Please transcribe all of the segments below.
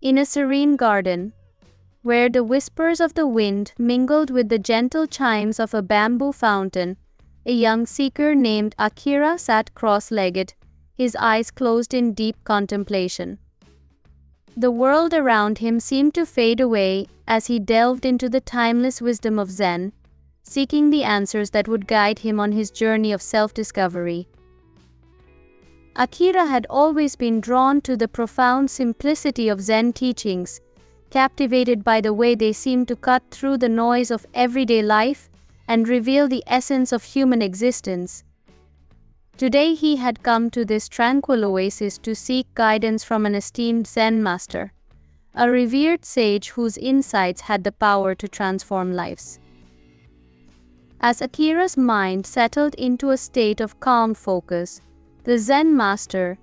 In a serene garden, where the whispers of the wind mingled with the gentle chimes of a bamboo fountain, a young seeker named Akira sat cross-legged, his eyes closed in deep contemplation. The world around him seemed to fade away as he delved into the timeless wisdom of Zen, seeking the answers that would guide him on his journey of self-discovery. Akira had always been drawn to the profound simplicity of Zen teachings, captivated by the way they seemed to cut through the noise of everyday life and reveal the essence of human existence. Today he had come to this tranquil oasis to seek guidance from an esteemed Zen master, a revered sage whose insights had the power to transform lives. As Akira's mind settled into a state of calm focus, the Zen master,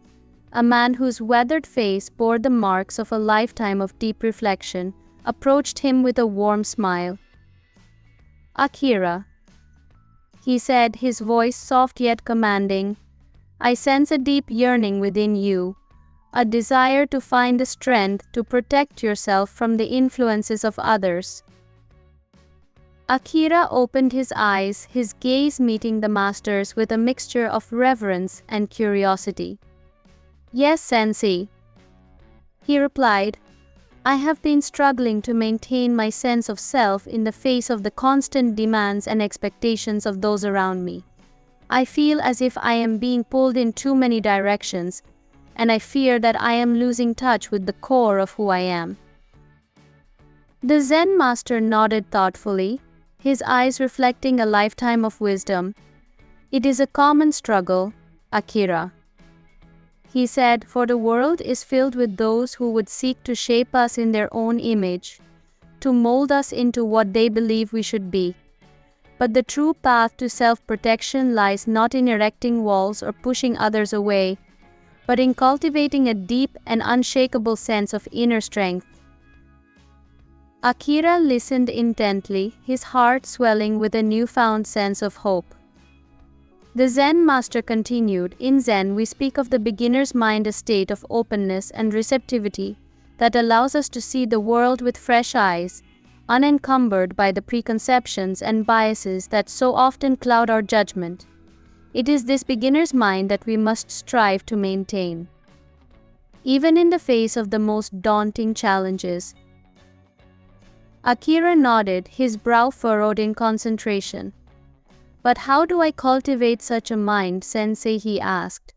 a man whose weathered face bore the marks of a lifetime of deep reflection, approached him with a warm smile. "Akira," he said, his voice soft yet commanding, "I sense a deep yearning within you, a desire to find the strength to protect yourself from the influences of others." Akira opened his eyes, his gaze meeting the master's with a mixture of reverence and curiosity. "Yes, Sensei," he replied. "I have been struggling to maintain my sense of self in the face of the constant demands and expectations of those around me. I feel as if I am being pulled in too many directions, and I fear that I am losing touch with the core of who I am." The Zen master nodded thoughtfully, his eyes reflecting a lifetime of wisdom. "It is a common struggle, Akira," he said, "for the world is filled with those who would seek to shape us in their own image, to mold us into what they believe we should be. But the true path to self-protection lies not in erecting walls or pushing others away, but in cultivating a deep and unshakable sense of inner strength." Akira listened intently, his heart swelling with a newfound sense of hope. The Zen master continued, "In Zen we speak of the beginner's mind, a state of openness and receptivity that allows us to see the world with fresh eyes, unencumbered by the preconceptions and biases that so often cloud our judgment. It is this beginner's mind that we must strive to maintain, even in the face of the most daunting challenges." Akira nodded, his brow furrowed in concentration. "But how do I cultivate such a mind, Sensei?" he asked.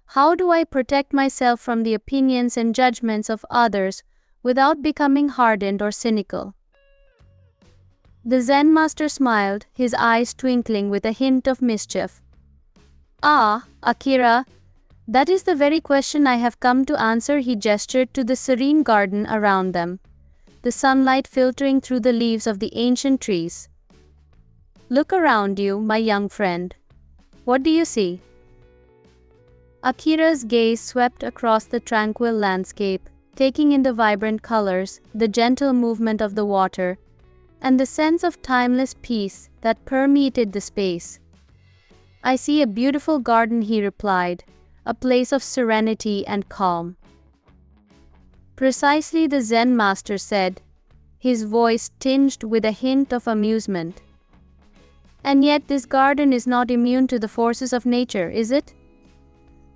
"How do I protect myself from the opinions and judgments of others without becoming hardened or cynical?" The Zen master smiled, his eyes twinkling with a hint of mischief. "Ah, Akira, that is the very question I have come to answer." He gestured to the serene garden around them, the sunlight filtering through the leaves of the ancient trees. "Look around you, my young friend. What do you see?" Akira's gaze swept across the tranquil landscape, taking in the vibrant colors, the gentle movement of the water, and the sense of timeless peace that permeated the space. "I see a beautiful garden," he replied, "a place of serenity and calm." "Precisely," the Zen master said, his voice tinged with a hint of amusement. "And yet this garden is not immune to the forces of nature, is it?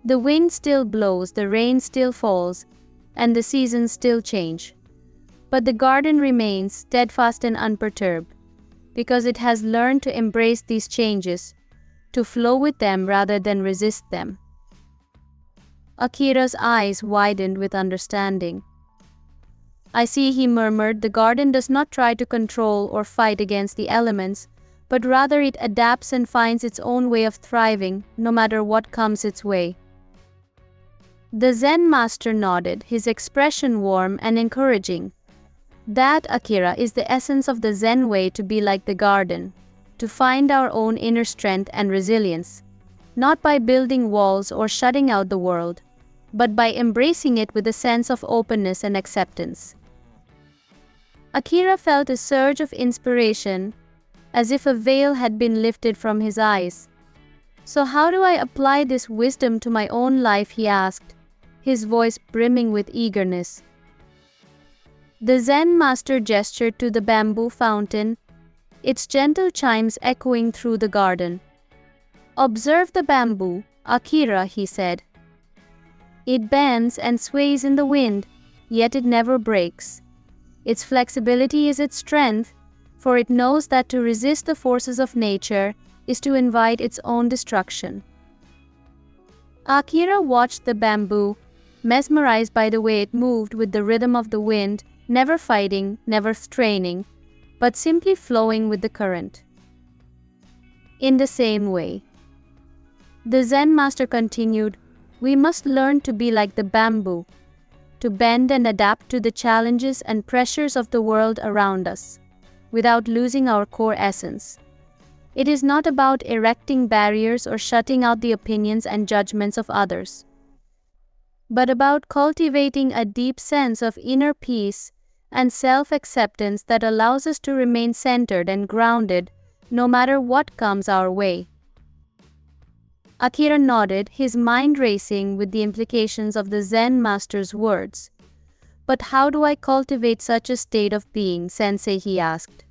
The wind still blows, the rain still falls, and the seasons still change. But the garden remains steadfast and unperturbed, because it has learned to embrace these changes, to flow with them rather than resist them." Akira's eyes widened with understanding. "I see," he murmured, "the garden does not try to control or fight against the elements, but rather it adapts and finds its own way of thriving, no matter what comes its way." The Zen master nodded, his expression warm and encouraging. "That, Akira, is the essence of the Zen way, to be like the garden, to find our own inner strength and resilience, not by building walls or shutting out the world, but by embracing it with a sense of openness and acceptance." Akira felt a surge of inspiration, as if a veil had been lifted from his eyes. "So how do I apply this wisdom to my own life?" he asked, his voice brimming with eagerness. The Zen master gestured to the bamboo fountain, its gentle chimes echoing through the garden. "Observe the bamboo, Akira," he said. "It bends and sways in the wind, yet it never breaks. Its flexibility is its strength, for it knows that to resist the forces of nature is to invite its own destruction." Akira watched the bamboo, mesmerized by the way it moved with the rhythm of the wind, never fighting, never straining, but simply flowing with the current. In the same way, the Zen master continued, "We must learn to be like the bamboo, to bend and adapt to the challenges and pressures of the world around us, without losing our core essence. It is not about erecting barriers or shutting out the opinions and judgments of others, but about cultivating a deep sense of inner peace and self-acceptance that allows us to remain centered and grounded no matter what comes our way." Akira nodded, his mind racing with the implications of the Zen master's words. "But how do I cultivate such a state of being, Sensei?" he asked.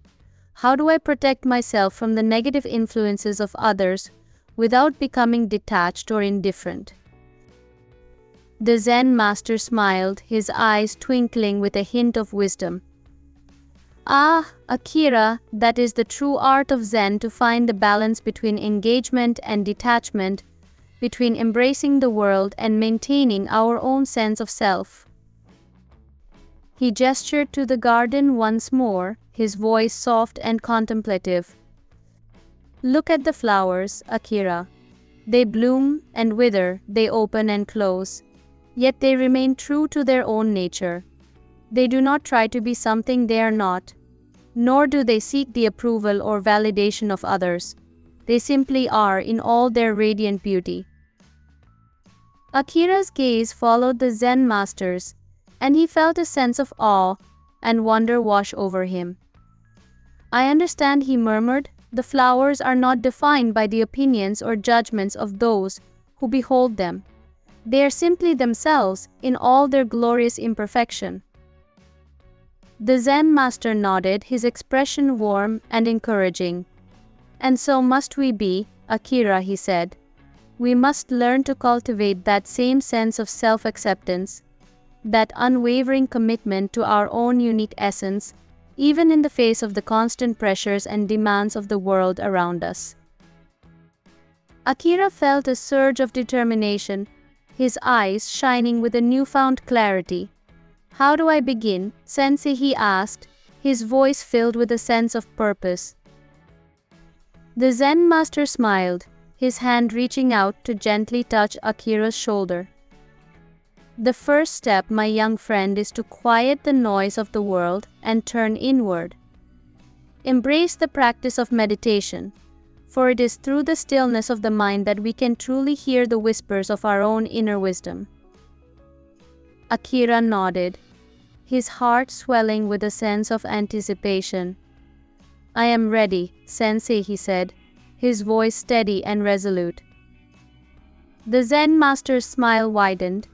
"How do I protect myself from the negative influences of others without becoming detached or indifferent?" The Zen master smiled, his eyes twinkling with a hint of wisdom. "Ah, Akira, that is the true art of Zen, to find the balance between engagement and detachment, between embracing the world and maintaining our own sense of self." He gestured to the garden once more, his voice soft and contemplative. "Look at the flowers, Akira. They bloom and wither, they open and close, yet they remain true to their own nature. They do not try to be something they are not, nor do they seek the approval or validation of others. They simply are in all their radiant beauty." Akira's gaze followed the Zen master's, and he felt a sense of awe and wonder wash over him. "I understand," he murmured. "The flowers are not defined by the opinions or judgments of those who behold them. They are simply themselves in all their glorious imperfection." The Zen master nodded, his expression warm and encouraging. "And so must we be, Akira," he said. "We must learn to cultivate that same sense of self-acceptance, that unwavering commitment to our own unique essence, even in the face of the constant pressures and demands of the world around us." Akira felt a surge of determination, his eyes shining with a newfound clarity. "How do I begin, Sensei?" he asked, his voice filled with a sense of purpose. The Zen master smiled, his hand reaching out to gently touch Akira's shoulder. "The first step, my young friend, is to quiet the noise of the world and turn inward. Embrace the practice of meditation, for it is through the stillness of the mind that we can truly hear the whispers of our own inner wisdom." Akira nodded, his heart swelling with a sense of anticipation. "I am ready, Sensei," he said, his voice steady and resolute. The Zen master's smile widened,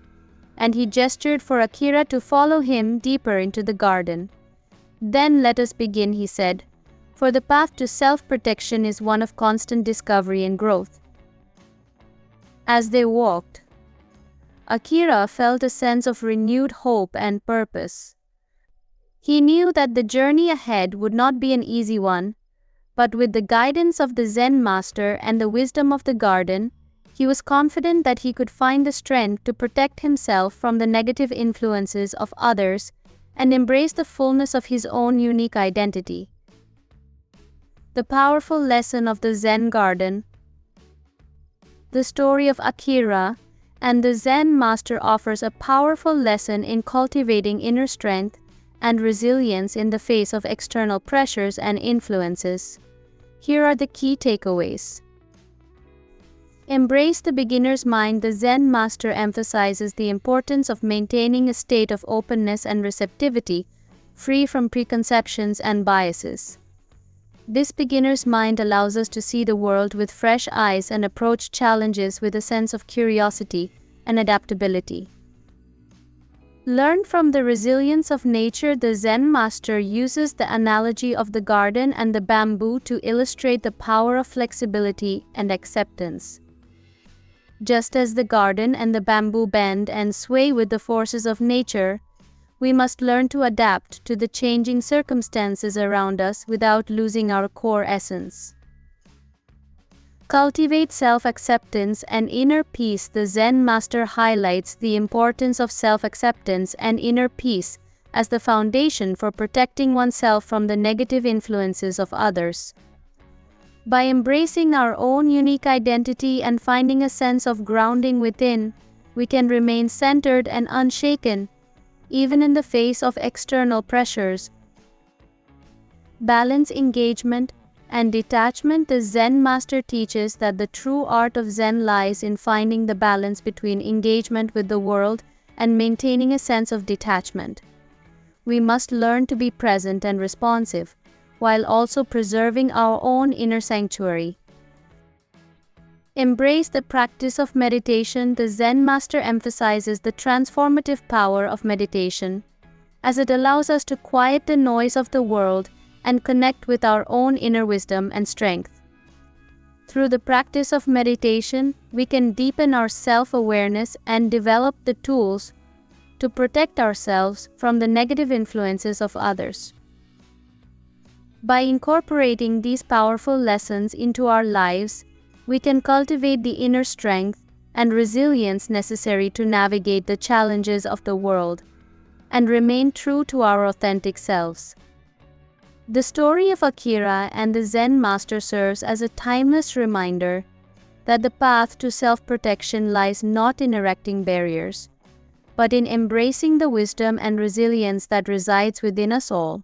and he gestured for Akira to follow him deeper into the garden. "Then let us begin," he said, "for the path to self-protection is one of constant discovery and growth." As they walked, Akira felt a sense of renewed hope and purpose. He knew that the journey ahead would not be an easy one, but with the guidance of the Zen master and the wisdom of the garden, he was confident that he could find the strength to protect himself from the negative influences of others and embrace the fullness of his own unique identity. The powerful lesson of the Zen garden. The story of Akira and the Zen master offers a powerful lesson in cultivating inner strength and resilience in the face of external pressures and influences. Here are the key takeaways. Embrace the beginner's mind. The Zen master emphasizes the importance of maintaining a state of openness and receptivity, free from preconceptions and biases. This beginner's mind allows us to see the world with fresh eyes and approach challenges with a sense of curiosity and adaptability. Learn from the resilience of nature. The Zen master uses the analogy of the garden and the bamboo to illustrate the power of flexibility and acceptance. Just as the garden and the bamboo bend and sway with the forces of nature, we must learn to adapt to the changing circumstances around us without losing our core essence. Cultivate self-acceptance and inner peace. The Zen master highlights the importance of self-acceptance and inner peace as the foundation for protecting oneself from the negative influences of others. By embracing our own unique identity and finding a sense of grounding within, we can remain centered and unshaken, even in the face of external pressures. Balance engagement and detachment. The Zen master teaches that the true art of Zen lies in finding the balance between engagement with the world and maintaining a sense of detachment. We must learn to be present and responsive, while also preserving our own inner sanctuary. Embrace the practice of meditation. The Zen master emphasizes the transformative power of meditation, as it allows us to quiet the noise of the world and connect with our own inner wisdom and strength. Through the practice of meditation, we can deepen our self-awareness and develop the tools to protect ourselves from the negative influences of others. By incorporating these powerful lessons into our lives, we can cultivate the inner strength and resilience necessary to navigate the challenges of the world and remain true to our authentic selves. The story of Akira and the Zen master serves as a timeless reminder that the path to self-protection lies not in erecting barriers, but in embracing the wisdom and resilience that resides within us all.